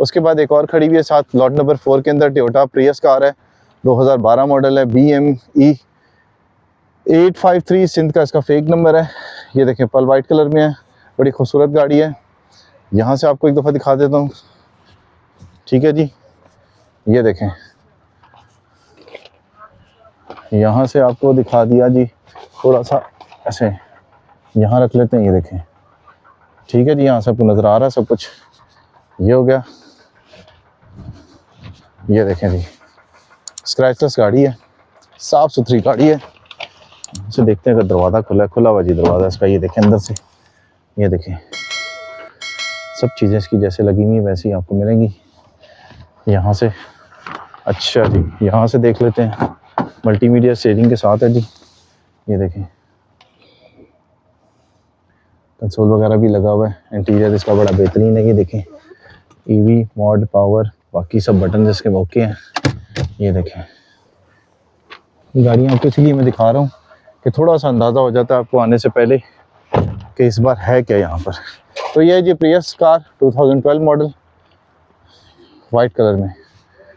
उसके बाद एक और खड़ी हुई है साथ लॉट नंबर 4 के अंदर, टोयोटा प्रियस कार है, 2012 मॉडल है, BME 853 सिंध का इसका फेक नंबर है। ये देखें पल वाइट कलर में है, बड़ी खूबसूरत गाड़ी है। यहाँ से आपको एक दफ़ा दिखा देता हूँ, ठीक है जी। ये देखें, यहाँ से आपको दिखा दिया जी, थोड़ा सा ऐसे यहाँ रख लेते हैं। ये देखें, ठीक है जी, यहाँ से आपको नज़र आ रहा है सब कुछ। ये हो गया, ये देखें जी, स्क्रैचलेस गाड़ी है, साफ़ सुथरी गाड़ी है। इसे देखते हैं अगर दरवाज़ा खुला हुआ जी, दरवाज़ा इसका। ये देखें अंदर से, ये देखें सब चीज़ें इसकी जैसे लगी हुई वैसी आपको मिलेंगी यहाँ से। अच्छा जी, यहाँ से देख लेते हैं, मल्टीमीडिया स्टीयरिंग के साथ है जी। ये देखें कंसोल वगैरह भी लगा हुआ है, इंटीरियर इसका बड़ा बेहतरीन है। ये देखें EV मॉड पावर, बाकी सब बटन इसके ओके हैं। ये देखें गाड़ियाँ आपको इसलिए मैं दिखा रहा हूँ कि थोड़ा सा अंदाज़ा हो जाता है आपको आने से पहले कि इस बार है क्या यहाँ पर। तो ये है जी Prius car 2012 model white colour में।